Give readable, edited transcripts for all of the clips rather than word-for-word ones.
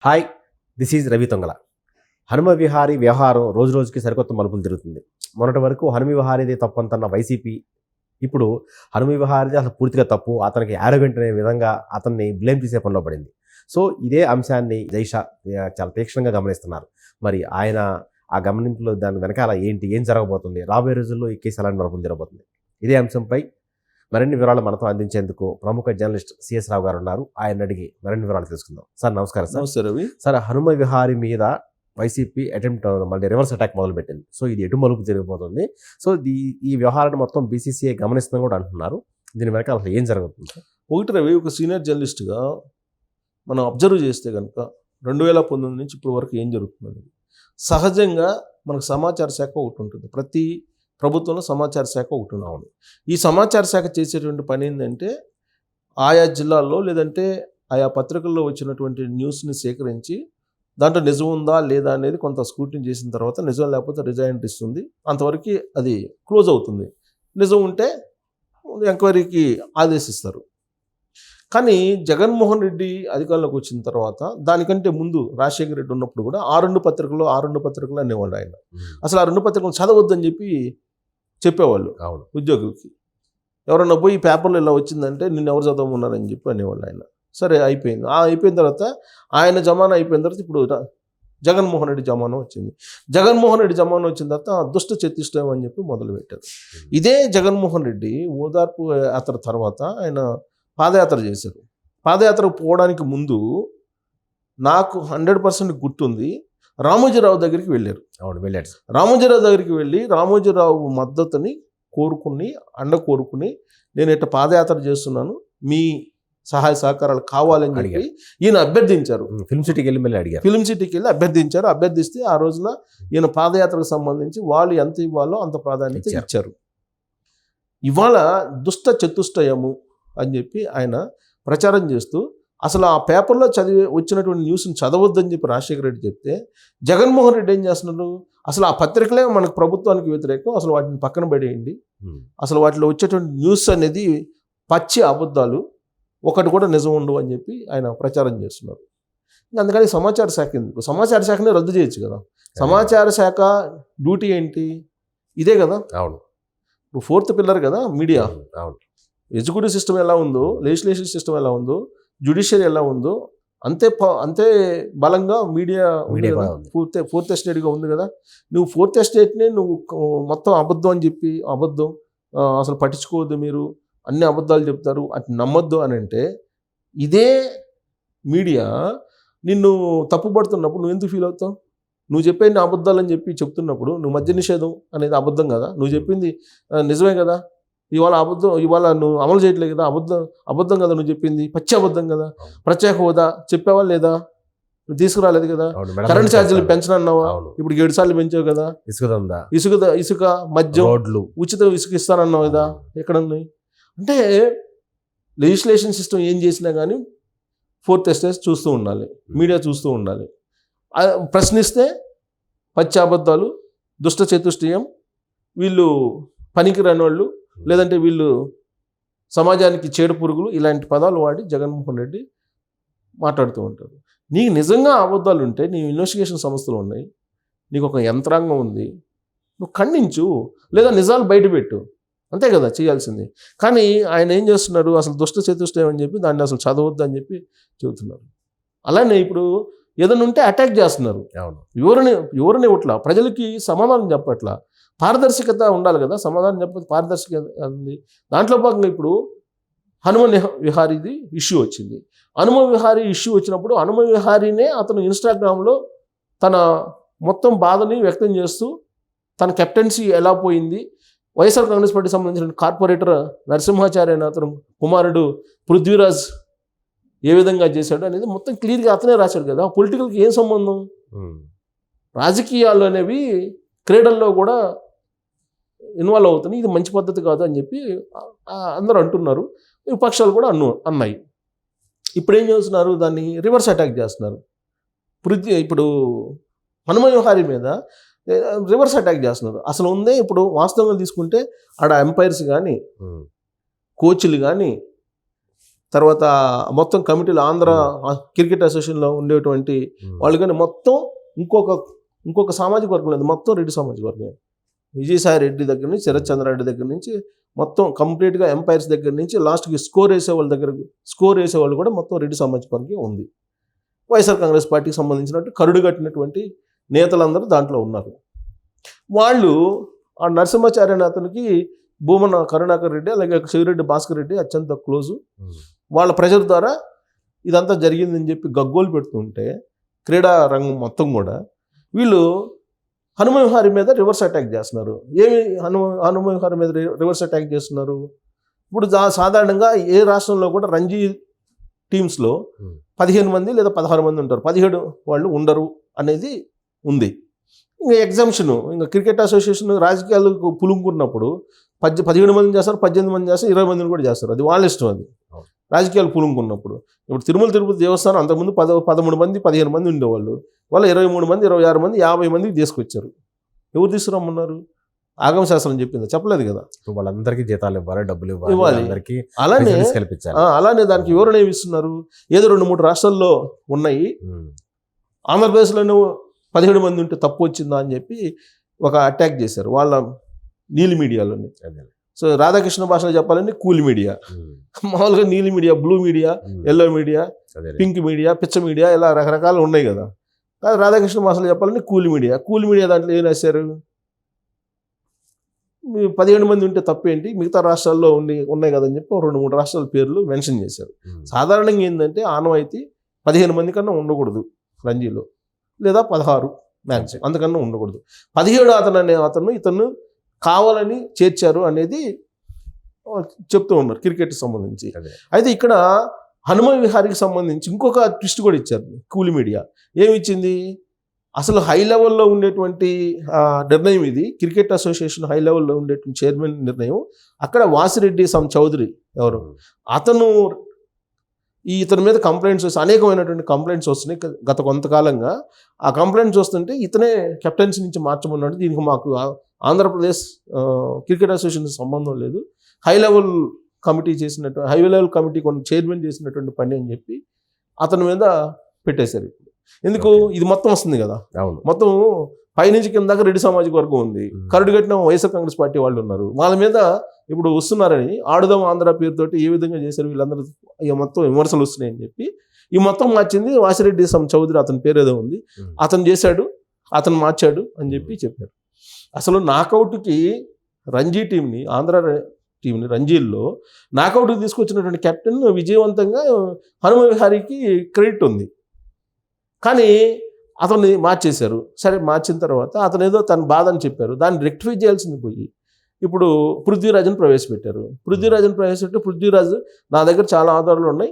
Hi, this is Ravi తొంగల. Hanuma Vihari వ్యవహారం రోజు రోజుకి సరికొత్త మలుపులు తిరుగుతుంది. మొన్నటి వరకు హనుమ విహారీదే తప్పు అంటున్న వైసీపీ ఇప్పుడు హనుమ విహారీది అసలు పూర్తిగా తప్పు, అతనికి యారోగెంట్ అనే విధంగా అతన్ని బ్లేమ్ చేసే పనిలో పడింది. సో ఇదే అంశాన్ని జైషా చాలా తీక్షణంగా గమనిస్తున్నారు. మరి ఆయన ఆ గమనింపులో దాని వెనకాల ఏం జరగబోతుంది, రాబోయే రోజుల్లో ఈ కేసు ఎలాంటి మలుపులు జరగబోతుంది, ఇదే అంశంపై మరిన్ని వివరాలు మనతో అందించేందుకు ప్రముఖ జర్నలిస్ట్ సిఎస్ రావు గారు ఉన్నారు. ఆయన అడిగి మరిన్ని వివరాలు తెలుసుకుందాం. సార్ నమస్కారం. నమస్తే రవి. సార్, హనుమ విహారీ మీద వైసీపీ అటెంప్ట్ మళ్ళీ రివర్స్ అటాక్ మొదలుపెట్టింది. సో ఇది ఎటు మలుపు జరిగిపోతుంది? సో ఈ వ్యవహారాన్ని మొత్తం బీసీసీఐ గమనిస్తుందని కూడా అంటున్నారు. దీని వెనక అసలు ఏం జరుగుతుంది? ఒకటి రవి, ఒక సీనియర్ జర్నలిస్ట్గా మనం అబ్జర్వ్ చేస్తే కనుక 2019 నుంచి ఇప్పటి వరకు ఏం జరుగుతుంది, సహజంగా మనకు సమాచార శాఖ ఒకటి ఉంటుంది. ప్రతి ప్రభుత్వంలో సమాచార శాఖ ఒకటి ఉంది. ఈ సమాచార శాఖ చేసేటువంటి పని ఏంటంటే ఆయా జిల్లాల్లో లేదంటే ఆయా పత్రికల్లో వచ్చినటువంటి న్యూస్ని సేకరించి దాంట్లో నిజం ఉందా లేదా అనేది కొంత స్క్రూటినీ చేసిన తర్వాత నిజం లేకపోతే రిజైన్ ఇస్తుంది. అంతవరకు అది క్లోజ్ అవుతుంది. నిజం ఉంటే ఎంక్వైరీకి ఆదేశిస్తారు. కానీ జగన్మోహన్ రెడ్డి అధికారంలోకి వచ్చిన తర్వాత, దానికంటే ముందు రాజశేఖర రెడ్డి ఉన్నప్పుడు కూడా ఆ రెండు పత్రికలు అనేవాళ్ళు ఆయన. అసలు ఆ రెండు పత్రికలు చదవద్దని చెప్పేవాళ్ళు ఉద్యోగులకి. ఎవరన్నా పోయి పేపర్లో ఇలా వచ్చిందంటే నిన్ను ఎవరు చదవమన్నారని చెప్పి అనేవాళ్ళు ఆయన. సరే, అయిపోయింది. అయిపోయిన తర్వాత ఆయన జమానా అయిపోయిన తర్వాత ఇప్పుడు జగన్మోహన్ రెడ్డి జమానా వచ్చింది. జగన్మోహన్ రెడ్డి జమానా వచ్చిన తర్వాత దుష్ట చతుష్టయం అని చెప్పి మొదలుపెట్టారు. ఇదే జగన్మోహన్ రెడ్డి ఓదార్పు యాత్ర తర్వాత ఆయన పాదయాత్ర చేశారు. పాదయాత్ర పోవడానికి ముందు నాకు 100% గుర్తుంది, రామోజీరావు దగ్గరికి వెళ్ళారు. రామోజీరావు దగ్గరికి వెళ్ళి రామోజీరావు మద్దతుని కోరుకుని నేను ఇట్లా పాదయాత్ర చేస్తున్నాను, మీ సహాయ సహకారాలు కావాలని చెప్పి ఈయన అభ్యర్థించారు. ఫిల్మ్ సిటీకి వెళ్ళి అభ్యర్థిస్తే ఆ రోజున ఈయన పాదయాత్రకు సంబంధించి వాళ్ళు ఎంత ఇవ్వాలో అంత ప్రాధాన్యత ఇచ్చారు. ఇవాళ దుష్ట చతుష్టయము అని చెప్పి ఆయన ప్రచారం చేస్తూ అసలు ఆ పేపర్లో వచ్చినటువంటి న్యూస్ని చదవద్దని చెప్పి రాజశేఖర రెడ్డి చెప్తే, జగన్మోహన్ రెడ్డి ఏం చేస్తున్నారు, అసలు ఆ పత్రికలే మనకు ప్రభుత్వానికి వ్యతిరేకం, అసలు వాటిని పక్కన పడేయండి, అసలు వాటిలో వచ్చేటువంటి న్యూస్ అనేది పచ్చి అబద్ధాలు, ఒకటి కూడా నిజం ఉండవు అని చెప్పి ఆయన ప్రచారం చేస్తున్నారు. అందుకని సమాచార శాఖ ఎందుకు, సమాచార శాఖనే రద్దు చేయొచ్చు కదా. సమాచార శాఖ డ్యూటీ ఏంటి? ఇదే కదా. ఇప్పుడు 4th పిల్లర్ కదా మీడియా. ఎగ్జిక్యూటివ్ సిస్టమ్ ఎలా ఉందో, లెజిస్లేషన్ సిస్టమ్ ఎలా ఉందో, జ్యుడిషియరీ ఎలా ఉందో అంతే బలంగా మీడియా ఫోర్త్ ఎస్టేట్గా ఉంది కదా. నువ్వు 4th ఎస్టేట్నే నువ్వు మొత్తం అబద్ధం అని చెప్పి, అబద్ధం అసలు పట్టించుకోవద్దు, మీరు అన్ని అబద్ధాలు చెప్తారు, అటు నమ్మొద్దు అని అంటే, ఇదే మీడియా నిన్ను తప్పుపడుతున్నప్పుడు నువ్వు ఎందుకు ఫీల్ అవుతావు? నువ్వు చెప్పేది అబద్ధాలు అని చెప్పి చెప్తున్నప్పుడు నువ్వు మద్య నిషేధం అనేది అబద్ధం కదా, నువ్వు చెప్పింది నిజమే కదా, ఇవాళ నువ్వు అమలు చేయట్లేదు కదా, అబద్ధం కదా నువ్వు చెప్పింది, పచ్చి అబద్ధం కదా. ప్రత్యేక హోదా చెప్పావా లేదా? నువ్వు తీసుకురాలేదు కదా. కరెంట్ ఛార్జీలు పెంచనన్నావా, ఇప్పుడు 7 సార్లు పెంచావు కదా. ఇసుక మద్యం ఉచిత ఇసుక ఇస్తానన్నావు కదా, ఎక్కడ ఉన్నాయి? అంటే లెజిస్లేషన్ సిస్టమ్ ఏం చేసినా కానీ 4th ఎస్టేట్ చూస్తూ ఉండాలి, మీడియా చూస్తూ ఉండాలి. ప్రశ్నిస్తే పచ్చి అబద్ధాలు, దుష్ట చతుష్టయం, వీళ్ళు పనికిరాని వాళ్ళు, లేదంటే వీళ్ళు సమాజానికి చేడు పురుగులు, ఇలాంటి పదాలు వాడి జగన్మోహన్ రెడ్డి మాట్లాడుతూ ఉంటారు. నీకు నిజంగా అబద్ధాలు ఉంటే నీ ఇన్వెస్టిగేషన్ సంస్థలు ఉన్నాయి, నీకు ఒక యంత్రాంగం ఉంది, నువ్వు ఖండించు, లేదా నిజాలు బయటపెట్టు, అంతే కదా చేయాల్సింది. కానీ ఆయన ఏం చేస్తున్నారు, అసలు దుష్ట చతుష్టయం అని చెప్పి దాన్ని అసలు చదవద్దు అని చెప్పి చెబుతున్నారు. అలానే ఇప్పుడు ఏదైనా ఉంటే అటాక్ చేస్తున్నారు. వివరణ ఇవ్వట్లా, ప్రజలకి సమాధానం చెప్పట్లా. పారదర్శకత ఉండాలి కదా, సమాధానం చెప్పదు, పారదర్శకత ఉంది. దాంట్లో భాగంగా ఇప్పుడు హనుమ విహారీది ఇష్యూ వచ్చింది. హనుమ విహారీ ఇష్యూ వచ్చినప్పుడు హనుమ విహారీనే అతను ఇన్స్టాగ్రామ్లో తన మొత్తం బాధని వ్యక్తం చేస్తూ తన కెప్టెన్సీ ఎలా పోయింది, వైఎస్ఆర్ కాంగ్రెస్ పార్టీకి సంబంధించిన కార్పొరేటర్ నరసింహాచార్య అనే అతను కుమారుడు పృథ్వీరాజ్ ఏ విధంగా చేశాడు అనేది మొత్తం క్లియర్గా అతనే రాశాడు కదా. పొలిటికల్కి ఏం సంబంధం? రాజకీయాలు అనేవి క్రీడల్లో కూడా ఇన్వాల్వ్ అవుతున్నాయి, ఇది మంచి పద్ధతి కాదు అని చెప్పి అందరూ అంటున్నారు, విపక్షాలు కూడా అన్నాయి. ఇప్పుడు ఏం చేస్తున్నారు, దాన్ని రివర్స్ అటాక్ చేస్తున్నారు. ఇప్పుడు హనుమ విహారీ మీద రివర్స్ అటాక్ చేస్తున్నారు. అసలు ఉందే ఇప్పుడు వాస్తవంగా తీసుకుంటే ఆడ ఎంపైర్స్ కానీ, కోచ్లు కానీ, తర్వాత మొత్తం కమిటీలు ఆంధ్ర క్రికెట్ అసోసియేషన్లో ఉండేటువంటి వాళ్ళు కానీ మొత్తం ఇంకొక సామాజిక వర్గం లేదు, మొత్తం రెడ్డి సామాజిక వర్గం. విజయసాయి రెడ్డి దగ్గర నుంచి శరత్ చంద్రారెడ్డి దగ్గర నుంచి మొత్తం కంప్లీట్గా ఎంపైర్స్ దగ్గర నుంచి లాస్ట్కి స్కోర్ వేసేవాళ్ళు కూడా మొత్తం రెడ్డి సామాజిక వర్గం ఉంది. వైఎస్ఆర్ కాంగ్రెస్ పార్టీకి సంబంధించినట్టు కరుడు కట్టినటువంటి నేతలందరూ దాంట్లో ఉన్నారు. వాళ్ళు ఆ నరసింహాచార్య అతనికి భూమన కరుణాకర్ రెడ్డి అలాగే శివిరెడ్డి భాస్కర్ రెడ్డి అత్యంత క్లోజు. వాళ్ళ ప్రెజర్ ద్వారా ఇదంతా జరిగిందని చెప్పి గగ్గోలు పెడుతుంటే క్రీడా రంగం మొత్తం కూడా వీళ్ళు హనుమ విహారీ మీద రివర్స్ అటాక్ చేస్తున్నారు. ఏమి హనుమ విహారీ మీద రివర్స్ అటాక్ చేస్తున్నారు? ఇప్పుడు సాధారణంగా ఏ రాష్ట్రంలో కూడా రంజీ టీమ్స్లో 15 మంది లేదా 16 మంది ఉంటారు, 17 వాళ్ళు ఉండరు అనేది ఉంది. ఇంకా ఎగ్జామ్షను, ఇంకా క్రికెట్ అసోసియేషన్ రాజకీయాలకు పులుముకున్నప్పుడు 17 మందిని చేస్తారు, 18 మంది చేస్తారు, 20 మందిని కూడా చేస్తారు. అది వాళ్ళ ఇష్టం. అది రాజకీయాలు పులుముకున్నప్పుడు. ఇప్పుడు తిరుపతి దేవస్థానం అంతకుముందు 13 మంది 15 మంది ఉండేవాళ్ళు. వాళ్ళు 23 మంది 26 మంది 50 మందికి తీసుకొచ్చారు. ఎవరు తీసుకురమ్మన్నారు? ఆగమ శాస్త్రం చెప్పింది, చెప్పలేదు కదా. వాళ్ళందరికీ జీతాలు ఇవ్వాలి, డబ్బులు ఇవ్వాలి. అలానే దానికి వివరణ ఏమి ఇస్తున్నారు? ఏదో 2-3 రాష్ట్రాల్లో ఉన్నాయి, ఆంధ్రప్రదేశ్లోనే 17 మంది ఉంటే తప్పు వచ్చిందా అని చెప్పి ఒక అటాక్ చేశారు వాళ్ళ నీలి మీడియాలోని. సో రాధాకృష్ణ భాషలో చెప్పాలంటే కూల్ మీడియా, మామూలుగా నీలి media, blue media, yellow media, pink media, పిచ్చ మీడియా, ఇలా రకరకాలు ఉన్నాయి కదా. కానీ రాధాకృష్ణ భాషలో చెప్పాలంటే కూల్ మీడియా దాంట్లో ఏం రాశారు? 17 మంది ఉంటే తప్పేంటి, మిగతా రాష్ట్రాల్లో ఉన్నాయి కదని చెప్పి 2-3 రాష్ట్రాల పేర్లు మెన్షన్ చేశారు. సాధారణంగా ఏంటంటే ఆనవాయితీ 15 మంది కన్నా ఉండకూడదు రంజీలో, లేదా 16 మ్యాక్సిమం, అంతకన్నా ఉండకూడదు. 17 ఇతను కావాలని చేర్చారు అనేది చెప్తూ ఉన్నారు క్రికెట్కి సంబంధించి. అయితే ఇక్కడ హనుమ విహారీకి సంబంధించి ఇంకొక ట్విస్ట్ కూడా ఇచ్చారు కూలి మీడియా. ఏమి ఇచ్చింది? అసలు హై లెవెల్లో ఉండేటువంటి నిర్ణయం ఇది, క్రికెట్ అసోసియేషన్ హై లెవెల్లో ఉండేటువంటి చైర్మన్ నిర్ణయం. అక్కడ వాసిరెడ్డి చౌదరి ఎవరు, ఇతని మీద కంప్లైంట్స్ వస్తాయి, అనేకమైనటువంటి కంప్లైంట్స్ వస్తున్నాయి గత కొంతకాలంగా. ఆ కంప్లైంట్స్ వస్తుంటే ఇతనే కెప్టెన్సీ నుంచి మార్చమన్నాడు. దీనికి మాకు ఆంధ్రప్రదేశ్ క్రికెట్ అసోసియేషన్ సంబంధం లేదు, హై లెవెల్ కమిటీ చైర్మన్ చేసినటువంటి పని అని చెప్పి అతని మీద పెట్టేశారు. ఎందుకు? ఇది మొత్తం వస్తుంది కదా, మొత్తం పైనుంచి కింద దాకా రెడ్డి సామాజిక వర్గం ఉంది, కరుడు కట్టిన వైఎస్ఆర్ కాంగ్రెస్ పార్టీ వాళ్ళు ఉన్నారు, వాళ్ళ మీద ఇప్పుడు వస్తున్నారని ఆడుదాం ఆంధ్ర పేరుతోటి ఏ విధంగా చేశారు వీళ్ళందరూ మొత్తం విమర్శలు వస్తున్నాయని చెప్పి ఈ మొత్తం మార్చింది వాసిరెడ్డి చౌదరి. అతని పేరు ఏదో ఉంది, అతను చేశాడు, అతను మార్చాడు అని చెప్పి చెప్పారు. అసలు నాకౌట్కి రంజీ టీంని, ఆంధ్ర టీంని రంజీల్లో నాకౌట్కి తీసుకొచ్చినటువంటి కెప్టెన్ విజయవంతంగా హనుమ విహారీకి క్రెడిట్ ఉంది. కానీ అతన్ని మార్చేశారు. సరే, మార్చిన తర్వాత అతను ఏదో తన బాధ అని చెప్పారు, దాన్ని రెక్టిఫై చేయాల్సింది పోయి ఇప్పుడు పృథ్వీరాజ్ని ప్రవేశపెట్టారు. పృథ్వీరాజ్ నా దగ్గర చాలా ఆధారాలు ఉన్నాయి,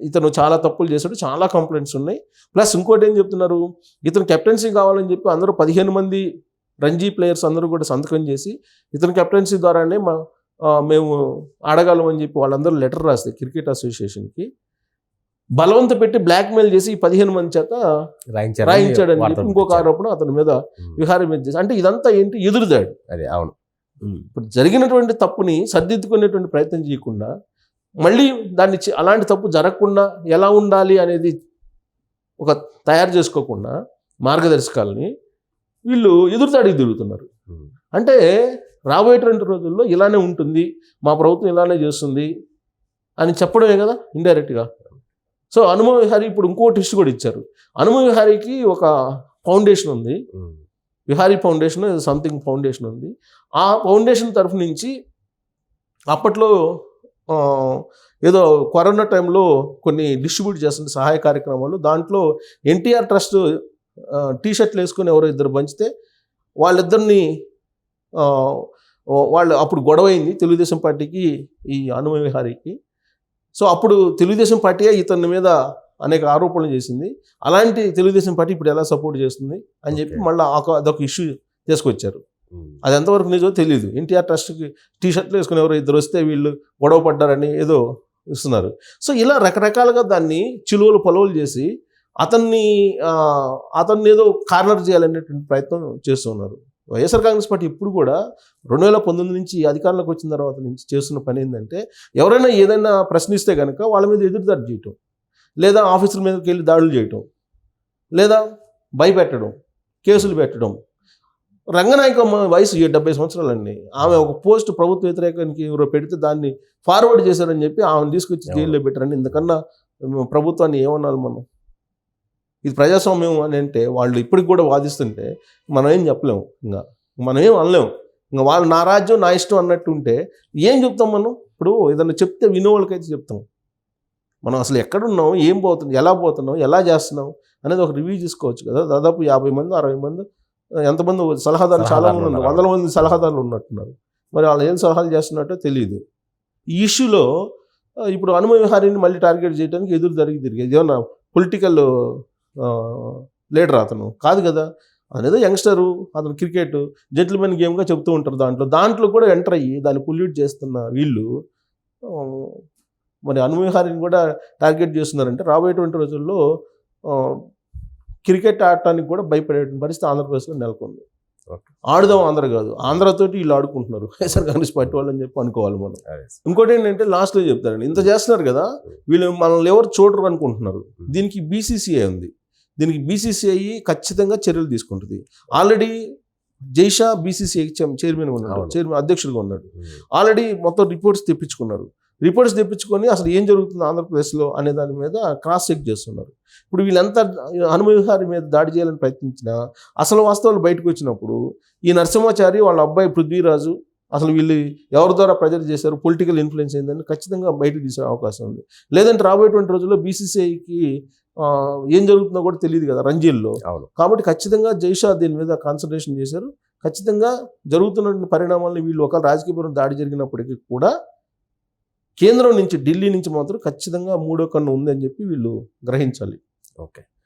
ఇతను చాలా తప్పులు చేశాడు, చాలా కంప్లైంట్స్ ఉన్నాయి. ప్లస్ ఇంకోటి ఏం చెప్తున్నారు, ఇతను కెప్టెన్సీ కావాలని చెప్పి అందరూ 15 మంది రంజీ ప్లేయర్స్ అందరూ కూడా సంతకం చేసి ఇతను కెప్టెన్సీ ద్వారానే మేము ఆడగలం అని చెప్పి వాళ్ళందరూ లెటర్ రాస్తే క్రికెట్ అసోసియేషన్కి బలవంత పెట్టి బ్లాక్మెయిల్ చేసి 15 మంది చేత రాయించాడని చెప్పి ఇంకొక ఆరోపణ అతని మీద విహారీ మీద చేసి. అంటే ఇదంతా ఏంటి? ఎదురుదాడు. అదే అవును. ఇప్పుడు జరిగినటువంటి తప్పుని సర్దిద్దుకునేటువంటి ప్రయత్నం చేయకుండా మళ్ళీ దాన్ని అలాంటి తప్పు జరగకుండా ఎలా ఉండాలి అనేది ఒక తయారు చేసుకోకుండా మార్గదర్శకాలని వీళ్ళు ఎదురుదాడికి తిరుగుతున్నారు. అంటే రాబోయేటువంటి రోజుల్లో ఇలానే ఉంటుంది, మా ప్రభుత్వం ఇలానే చేస్తుంది అని చెప్పడమే కదా ఇండైరెక్ట్గా. సో హనుమ విహారీ ఇప్పుడు ఇంకో ట్విస్ట్ కూడా ఇచ్చారు. హనుమ విహారీకి ఒక ఫౌండేషన్ ఉంది, విహారీ ఫౌండేషన్ సంథింగ్ ఫౌండేషన్ ఉంది. ఆ ఫౌండేషన్ తరఫు నుంచి అప్పట్లో ఏదో కరోనా టైంలో కొన్ని డిస్ట్రిబ్యూట్ చేస్తున్న సహాయ కార్యక్రమాలు, దాంట్లో ఎన్టీఆర్ ట్రస్ట్ టీషర్ట్లు వేసుకొని ఎవరో ఇద్దరు పంచితే వాళ్ళిద్దరిని వాళ్ళు అప్పుడు గొడవ అయింది తెలుగుదేశం పార్టీకి ఈ హనుమ విహారీకి. సో అప్పుడు తెలుగుదేశం పార్టీ ఇతని మీద అనేక ఆరోపణలు చేసింది. అలాంటి తెలుగుదేశం పార్టీ ఇప్పుడు ఎలా సపోర్ట్ చేస్తుంది అని చెప్పి మళ్ళీ అదొక ఇష్యూ తీసుకొచ్చారు. అది ఎంతవరకు నిజమో తెలియదు. ఎన్టీఆర్ ట్రస్ట్కి టీషర్ట్లు వేసుకుని ఎవరో ఇద్దరు వస్తే వీళ్ళు గొడవ పడ్డారని ఏదో ఇస్తున్నారు. సో ఇలా రకరకాలుగా దాన్ని చిలువలు పొలవులు చేసి అతన్ని ఏదో కార్నర్ చేయాలనేటువంటి ప్రయత్నం చేస్తున్నారు వైఎస్ఆర్ కాంగ్రెస్ పార్టీ ఇప్పుడు కూడా 2019 నుంచి అధికారంలోకి వచ్చిన తర్వాత నుంచి చేస్తున్న పని ఏంటంటే ఎవరైనా ఏదైనా ప్రశ్నిస్తే కనుక వాళ్ళ మీద ఎదురుదాడి చేయటం, లేదా ఆఫీసుల మీదకి వెళ్ళి దాడులు చేయటం, లేదా భయపెట్టడం, కేసులు పెట్టడం. రంగనాయకమ్మ వయసు 70 సంవత్సరాలండి. ఆమె ఒక పోస్ట్ ప్రభుత్వ వ్యతిరేకానికి ఎవరో పెడితే దాన్ని ఫార్వర్డ్ చేశారని చెప్పి ఆమెను తీసుకొచ్చి జైల్లో పెట్టారని. ఇంతకన్నా ప్రభుత్వాన్ని ఏమన్నాను మనం? ఇది ప్రజాస్వామ్యం అని అంటే వాళ్ళు ఇప్పటికి కూడా వాదిస్తుంటే మనం ఏం చెప్పలేము, ఇంకా మనం ఏం అనలేము. ఇంకా వాళ్ళు నా రాజ్యం నా ఇష్టం అన్నట్టు ఉంటే ఏం చెప్తాం మనం? ఇప్పుడు ఏదన్నా చెప్తే వినేవాళ్ళకైతే చెప్తాం. మనం అసలు ఎక్కడున్నాం, ఏం పోతున్నాం, ఎలా పోతున్నాం, ఎలా చేస్తున్నాం అనేది ఒక రివ్యూ చేసుకోవచ్చు కదా. దాదాపు 50 మంది 60 మంది ఎంతమంది సలహాదారులు చాలా మంది ఉన్నారు, 100 మంది సలహాదారులు ఉన్నట్టున్నారు. మరి వాళ్ళు ఏం సలహాలు చేస్తున్నట్టో తెలియదు. ఈ ఇష్యూలో ఇప్పుడు హనుమ విహారీని మళ్ళీ టార్గెట్ చేయడానికి ఎదురు తిరిగేది ఏమన్నా పొలిటికల్ లీడర్ అతను కాదు కదా. అనేది యంగ్స్టరు, అతను క్రికెట్ జెంటిల్మెన్ గేమ్గా చెప్తూ ఉంటారు. దాంట్లో కూడా ఎంటర్ అయ్యి దాన్ని పొల్యూట్ చేస్తున్న వీళ్ళు మరి హనుమ విహారీని కూడా టార్గెట్ చేస్తున్నారంటే రాబోయేటువంటి రోజుల్లో క్రికెట్ ఆడటానికి కూడా భయపడే పరిస్థితి ఆంధ్రప్రదేశ్లో నెలకొంది. ఆడుదాం ఆంధ్ర కాదు, ఆంధ్రతోటి వీళ్ళు ఆడుకుంటున్నారు వైఎస్ఆర్ కాంగ్రెస్ పార్టీ వాళ్ళని చెప్పి అనుకోవాలి మనం. ఇంకోటి ఏంటంటే లాస్ట్లో చెప్తారండి, ఇంత చేస్తున్నారు కదా వీళ్ళు మనల్ని ఎవరు చూడరు అనుకుంటున్నారు. దీనికి బీసీసీఐ ఉంది. దీనికి బీసీసీఐ ఖచ్చితంగా చర్యలు తీసుకుంటుంది. ఆల్రెడీ జైషా బీసీసీఐ చైర్మన్గా ఉన్నాడు, చైర్మన్ అధ్యక్షుడిగా ఉన్నాడు. ఆల్రెడీ మొత్తం రిపోర్ట్స్ తెప్పించుకొని అసలు ఏం జరుగుతుంది ఆంధ్రప్రదేశ్లో అనే దాని మీద క్రాస్ చెక్ చేస్తున్నారు. ఇప్పుడు వీళ్ళంతా హనుమ విహారీ మీద దాడి చేయాలని ప్రయత్నించినా అసలు వాస్తవాలు బయటకు వచ్చినప్పుడు ఈ నరసింహాచారి వాళ్ళ అబ్బాయి పృథ్వీరాజు అసలు వీళ్ళు ఎవరి ద్వారా ప్రెజర్ చేశారు, పొలిటికల్ ఇన్ఫ్లుయెన్స్ ఏందని ఖచ్చితంగా బయటకు తీసే అవకాశం ఉంది. లేదంటే రాబోయేటువంటి రోజుల్లో బీసీసీఐకి ఏం జరుగుతుందో కూడా తెలియదు కదా రంజీల్లో. కాబట్టి ఖచ్చితంగా జైషా దీని మీద కాన్సన్ట్రేషన్ చేశారు. ఖచ్చితంగా జరుగుతున్న పరిణామాలను వీళ్ళు ఒక రాజకీయపరం దాడి జరిగినప్పటికీ కూడా కేంద్రం నుంచి ఢిల్లీ నుంచి మాత్రం ఖచ్చితంగా మూడో కన్ను ఉందని చెప్పి వీళ్ళు గ్రహించాలి. ఓకే.